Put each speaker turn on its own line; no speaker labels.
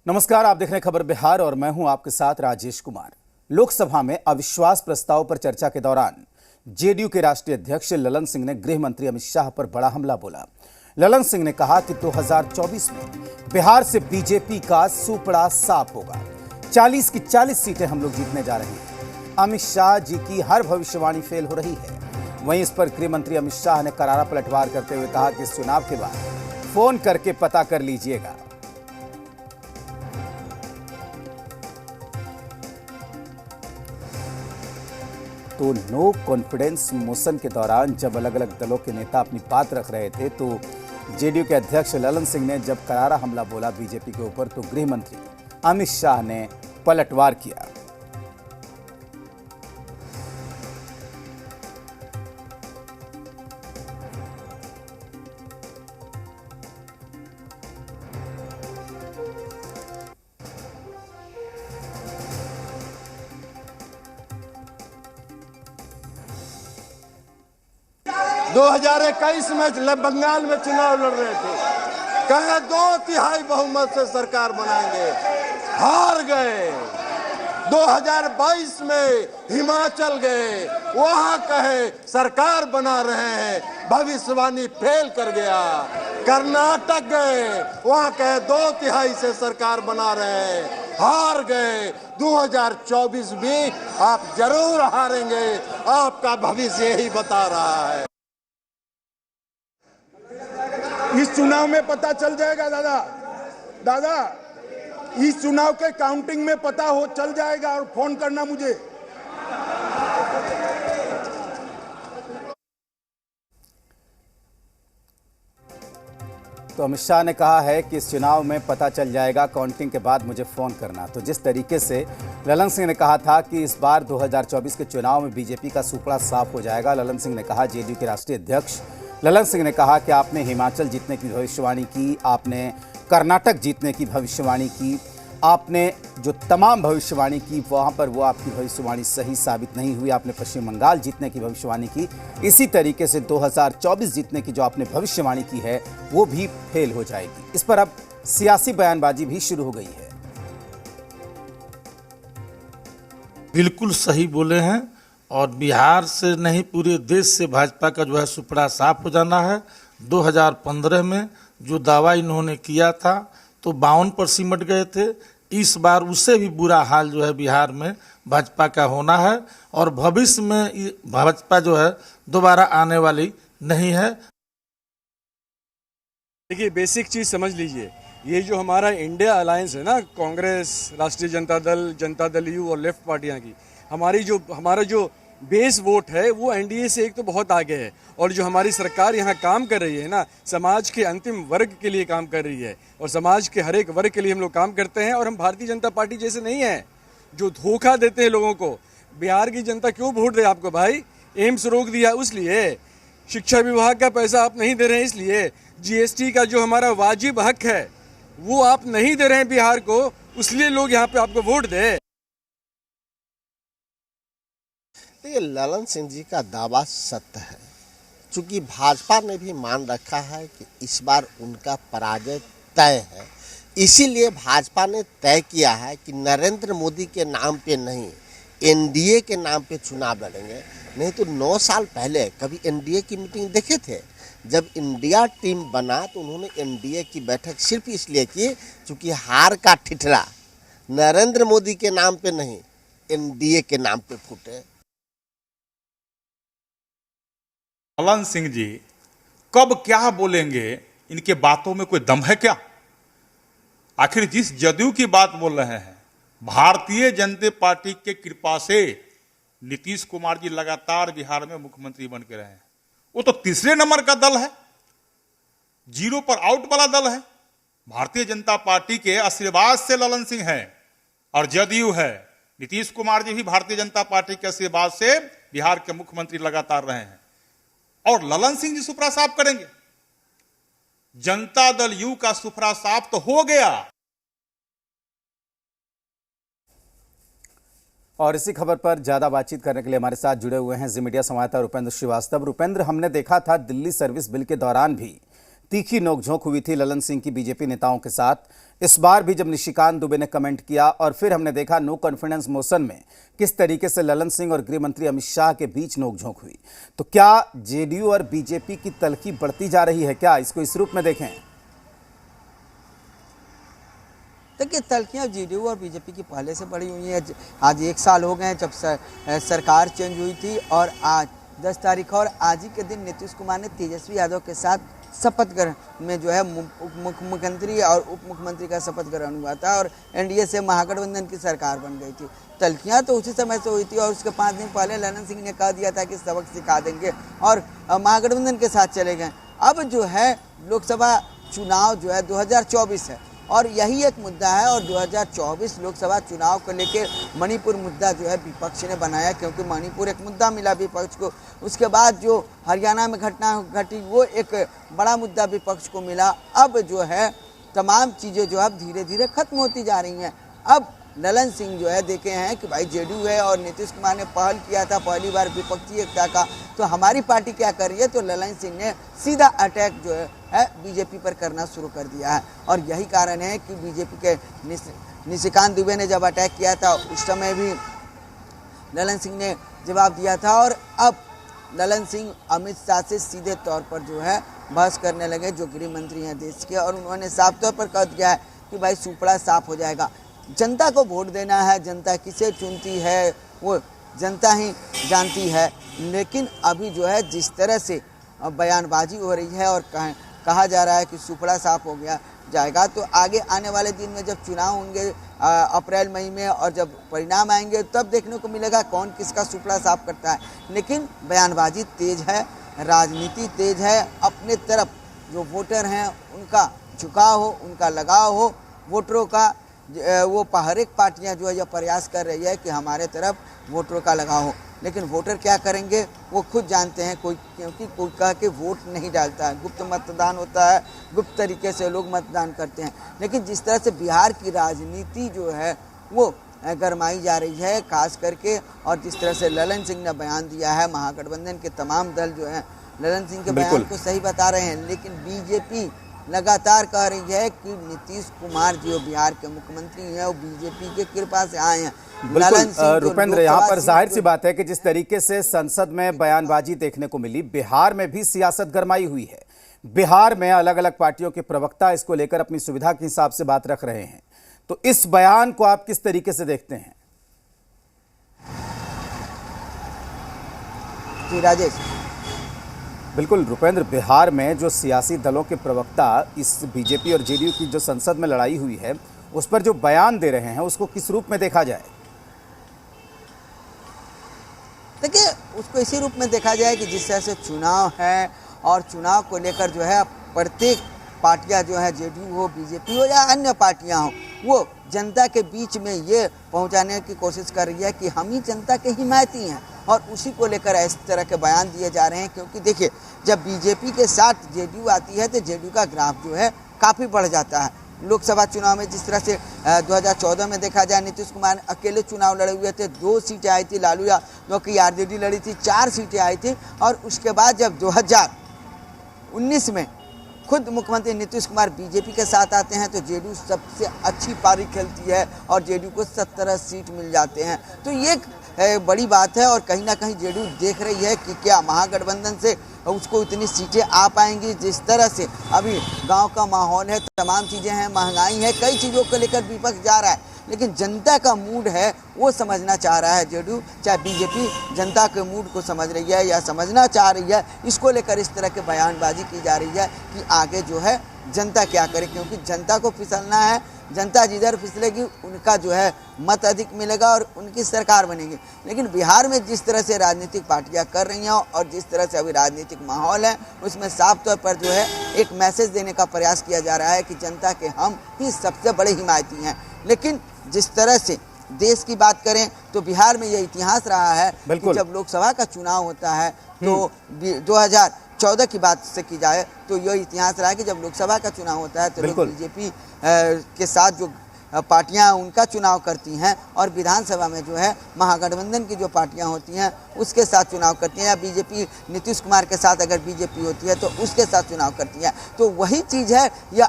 नमस्कार, आप देख रहे हैं खबर बिहार और मैं हूं आपके साथ राजेश कुमार। लोकसभा में अविश्वास प्रस्ताव पर चर्चा के दौरान जेडीयू के राष्ट्रीय अध्यक्ष ललन सिंह ने गृह मंत्री अमित शाह पर बड़ा हमला बोला। ललन सिंह ने कहा कि 2024 में बिहार से बीजेपी का सुपड़ा साफ होगा। 40 की 40 सीटें हम लोग जीतने जा रहे हैं। अमित शाह जी की हर भविष्यवाणी फेल हो रही है। वहीं इस पर गृह मंत्री अमित शाह ने करारा पलटवार करते हुए कहा कि इस चुनाव के बाद फोन करके पता कर लीजिएगा। तो नो कॉन्फिडेंस मोशन के दौरान जब अलग अलग दलों के नेता अपनी बात रख रहे थे तो जेडीयू के अध्यक्ष ललन सिंह ने जब करारा हमला बोला बीजेपी के ऊपर तो गृह मंत्री अमित शाह ने पलटवार किया।
दो 2021 में बंगाल में चुनाव लड़ रहे थे, कहे 2/3 बहुमत से सरकार बनाएंगे, हार गए। 2022 में हिमाचल गए, वहां कहे सरकार बना रहे हैं, भविष्यवाणी फेल कर गया। कर्नाटक गए, वहां कहे 2/3 से सरकार बना रहे हैं, हार गए। 2024 भी आप जरूर हारेंगे, आपका भविष्य यही बता रहा है।
इस चुनाव में पता चल जाएगा दादा इस चुनाव के काउंटिंग में पता चल जाएगा और फोन करना मुझे।
तो अमित शाह ने कहा है कि इस चुनाव में पता चल जाएगा, काउंटिंग के बाद मुझे फोन करना। तो जिस तरीके से ललन सिंह ने कहा था कि इस बार 2024 के चुनाव में बीजेपी का सुपड़ा साफ हो जाएगा। ललन सिंह ने कहा, जेडीयू के राष्ट्रीय अध्यक्ष ललन सिंह ने कहा कि आपने हिमाचल जीतने की भविष्यवाणी की, आपने कर्नाटक जीतने की भविष्यवाणी की, आपने जो तमाम भविष्यवाणी की वहाँ पर वो आपकी भविष्यवाणी सही साबित नहीं हुई। आपने पश्चिम बंगाल जीतने की भविष्यवाणी की, इसी तरीके से 2024 जीतने की जो आपने भविष्यवाणी की है वो भी फेल हो जाएगी। इस पर अब सियासी बयानबाजी भी शुरू हो गई है।
बिल्कुल सही बोले हैं और बिहार से नहीं पूरे देश से भाजपा का जो है सुपड़ा साफ हो जाना है। 2015 में जो दावा इन्होंने किया था तो 52 पर सिमट गए थे। इस बार उससे भी बुरा हाल जो है बिहार में भाजपा का होना है और भविष्य में भाजपा जो है दोबारा आने वाली नहीं है।
देखिए, बेसिक चीज़ समझ लीजिए, ये जो हमारा इंडिया अलायंस है ना, कांग्रेस, राष्ट्रीय जनता दल यू और लेफ्ट पार्टियां की, हमारा जो बेस वोट है वो एनडीए से एक तो बहुत आगे है। और जो हमारी सरकार यहाँ काम कर रही है ना, समाज के अंतिम वर्ग के लिए काम कर रही है और समाज के हर एक वर्ग के लिए हम लोग काम करते हैं। और हम भारतीय जनता पार्टी जैसे नहीं हैं जो धोखा देते हैं लोगों को। बिहार की जनता क्यों वोट दे आपको भाई? एम्स रोक दिया उसलिए, शिक्षा विभाग का पैसा आप नहीं दे रहे हैं इसलिए, जीएसटी का जो हमारा वाजिब हक है वो आप नहीं दे रहे हैं बिहार को, इसलिए लोग यहाँ पे आपको वोट दे।
ये ललन सिंह जी का दावा सत्य है, क्योंकि भाजपा ने भी मान रखा है कि इस बार उनका पराजय तय है। इसीलिए भाजपा ने तय किया है कि नरेंद्र मोदी के नाम पे नहीं, एनडीए के नाम पे चुनाव लड़ेंगे। नहीं तो 9 साल पहले कभी एनडीए की मीटिंग देखे थे? जब इंडिया टीम बना तो उन्होंने एनडीए की बैठक सिर्फ इसलिए की क्योंकि हार का ठिठुरा नरेंद्र मोदी के नाम पे नहीं, एनडीए के नाम पे फूटे।
ललन सिंह जी कब क्या बोलेंगे, इनके बातों में कोई दम है क्या? आखिर जिस जदयू की बात बोल रहे हैं, भारतीय जनता पार्टी के कृपा से नीतीश कुमार जी लगातार बिहार में मुख्यमंत्री बन के रहे हैं। वो तो तीसरे नंबर का दल है, 0 पर आउट वाला दल है। भारतीय जनता पार्टी के आशीर्वाद से ललन सिंह है और जदयू है। नीतीश कुमार जी भी भारतीय जनता पार्टी के आशीर्वाद से बिहार के मुख्यमंत्री लगातार रहे हैं और ललन सिंह जी सुपड़ा साफ करेंगे। जनता दल यू का सुपड़ा साफ तो हो गया।
और इसी खबर पर ज्यादा बातचीत करने के लिए हमारे साथ जुड़े हुए हैं जी मीडिया संवाददाता रुपेंद्र श्रीवास्तव। रुपेंद्र, हमने देखा था दिल्ली सर्विस बिल के दौरान भी तीखी नोकझोंक हुई थी ललन सिंह की बीजेपी नेताओं के साथ। इस बार भी जब निशिकांत दुबे ने कमेंट किया और फिर हमने देखा नो कॉन्फिडेंस मोशन में किस तरीके से ललन सिंह और गृह मंत्री अमित शाह के बीच नोकझोंक हुई। तो क्या जेडीयू और बीजेपी की तल्खी बढ़ती जा रही है क्या? इसको इस रूप में देखें।
देखिए, तल्खियाँ जेडीयू और बीजेपी की पहले से बढ़ी हुई हैं। आज 1 साल हो गए हैं जब सरकार चेंज हुई थी और आज 10 तारीख और आज ही के दिन नीतीश कुमार ने तेजस्वी यादव के साथ शपथ ग्रहण में जो है मुख्यमंत्री और उप मुख्यमंत्री का शपथ ग्रहण हुआ था और एनडीए से महागठबंधन की सरकार बन गई थी। तल्खियाँ तो उसी समय से हुई थी और उसके 5 दिन पहले ललन सिंह ने कह दिया था कि सबक सिखा देंगे और महागठबंधन के साथ चले गए। अब जो है लोकसभा चुनाव जो है 2024 है और यही एक मुद्दा है और 2024 लोकसभा चुनाव को लेकर मणिपुर मुद्दा जो है विपक्ष ने बनाया, क्योंकि मणिपुर एक मुद्दा मिला विपक्ष को। उसके बाद जो हरियाणा में घटना घटी वो एक बड़ा मुद्दा विपक्ष को मिला। अब जो है तमाम चीज़ें जो अब धीरे धीरे खत्म होती जा रही हैं। अब ललन सिंह जो है देखे हैं कि भाई जेडीयू है और नीतीश कुमार ने पहल किया था पहली बार विपक्षी एकता का, तो हमारी पार्टी क्या कर रही है, तो ललन सिंह ने सीधा अटैक जो है बीजेपी पर करना शुरू कर दिया है। और यही कारण है कि बीजेपी के निशिकांत दुबे ने जब अटैक किया था उस समय भी ललन सिंह ने जवाब दिया था और अब ललन सिंह अमित शाह से सीधे तौर पर जो है बहस करने लगे, जो गृह मंत्री हैं देश के, और उन्होंने साफ तौर पर कह दिया है कि भाई सुपड़ा साफ हो जाएगा। जनता को वोट देना है, जनता किसे चुनती है वो जनता ही जानती है। लेकिन अभी जो है जिस तरह से बयानबाजी हो रही है और कहा जा रहा है कि सुपड़ा साफ हो गया जाएगा, तो आगे आने वाले दिन में जब चुनाव होंगे अप्रैल मई में और जब परिणाम आएंगे तब देखने को मिलेगा कौन किसका सुपड़ा साफ करता है। लेकिन बयानबाजी तेज है, राजनीति तेज है, अपने तरफ जो वोटर हैं उनका झुकाव हो, उनका लगाव हो वोटरों का, वो हर एक पार्टियाँ जो है यह प्रयास कर रही है कि हमारे तरफ वोटरों का लगाव हो। लेकिन वोटर क्या करेंगे वो खुद जानते हैं, क्योंकि कोई कह के वोट नहीं डालता है। गुप्त मतदान होता है, गुप्त तरीके से लोग मतदान करते हैं। लेकिन जिस तरह से बिहार की राजनीति जो है वो गरमाई जा रही है खास करके, और जिस तरह से ललन सिंह ने बयान दिया है, महागठबंधन के तमाम दल जो हैं ललन सिंह के बयान को सही बता रहे हैं। लेकिन बीजेपी लगातार कह रही है कि नीतीश कुमार जो बिहार के मुख्यमंत्री हैं वो बीजेपी के कृपा से आए हैं।
बिल्कुल रुपेंद्र, यहाँ पर जाहिर सी बात है कि जिस तरीके से संसद में बयानबाजी देखने को मिली, बिहार में भी सियासत गरमाई हुई है। बिहार में अलग अलग पार्टियों के प्रवक्ता इसको लेकर अपनी सुविधा के हिसाब से बात रख रहे हैं। तो इस बयान को आप किस तरीके से देखते हैं?
जी राजेश।
बिल्कुल रुपेंद्र, बिहार में जो सियासी दलों के प्रवक्ता इस बीजेपी और जेडीयू की जो संसद में लड़ाई हुई है उस पर जो बयान दे रहे हैं उसको किस रूप में देखा जाए?
देखिए, उसको इसी रूप में देखा जाए कि जिस तरह से चुनाव है और चुनाव को लेकर जो है प्रत्येक पार्टियां जो है जेडीयू हो, बीजेपी हो या अन्य पार्टियां हो, वो जनता के बीच में ये पहुंचाने की कोशिश कर रही है कि हम ही जनता के हिमायती हैं, और उसी को लेकर इस तरह के बयान दिए जा रहे हैं। क्योंकि देखिए, जब बीजेपी के साथ जेडीयू आती है तो जेडीयू का ग्राफ जो है काफ़ी बढ़ जाता है। लोकसभा चुनाव में जिस तरह से 2014 में देखा जाए नीतीश कुमार अकेले चुनाव लड़े हुए थे, 2 सीटें आई थी, लालू यादव की आरजेडी लड़ी थी, 4 सीटें आई थी। और उसके बाद जब 2019 में खुद मुख्यमंत्री नीतीश कुमार बीजेपी के साथ आते हैं तो जेडीयू सबसे अच्छी पारी खेलती है और जेडीयू को 17 सीट मिल जाते हैं। तो ये एक बड़ी बात है और कहीं ना कहीं जेडीयू देख रही है कि क्या महागठबंधन से उसको इतनी सीटें आ पाएंगी। जिस तरह से अभी गांव का माहौल है, तमाम चीज़ें हैं, महंगाई है, कई चीज़ों को लेकर विपक्ष जा रहा है, लेकिन जनता का मूड है वो समझना चाह रहा है जेडीयू, चाहे बीजेपी जनता के मूड को समझ रही है या समझना चाह रही है। इसको लेकर इस तरह के बयानबाजी की जा रही है कि आगे जो है जनता क्या करे, क्योंकि जनता को फिसलना है। जनता जिधर फिसलेगी उनका जो है मत अधिक मिलेगा और उनकी सरकार बनेगी। लेकिन बिहार में जिस तरह से राजनीतिक पार्टियां कर रही हैं और जिस तरह से अभी राजनीतिक माहौल है उसमें साफ तौर पर जो है एक मैसेज देने का प्रयास किया जा रहा है कि जनता के हम ही सबसे बड़े हिमायती हैं। लेकिन जिस तरह से देश की बात करें तो बिहार में ये इतिहास रहा है कि जब लोकसभा का चुनाव होता है तो 2014 की बात से की जाए तो यह इतिहास रहा है कि जब लोकसभा का चुनाव होता है तो लोग बीजेपी के साथ जो पार्टियां उनका चुनाव करती हैं और विधानसभा में जो है महागठबंधन की जो पार्टियां होती हैं उसके साथ चुनाव करती हैं, या बीजेपी नीतीश कुमार के साथ अगर बीजेपी होती है तो उसके साथ चुनाव करती है। तो वही चीज़ है, यह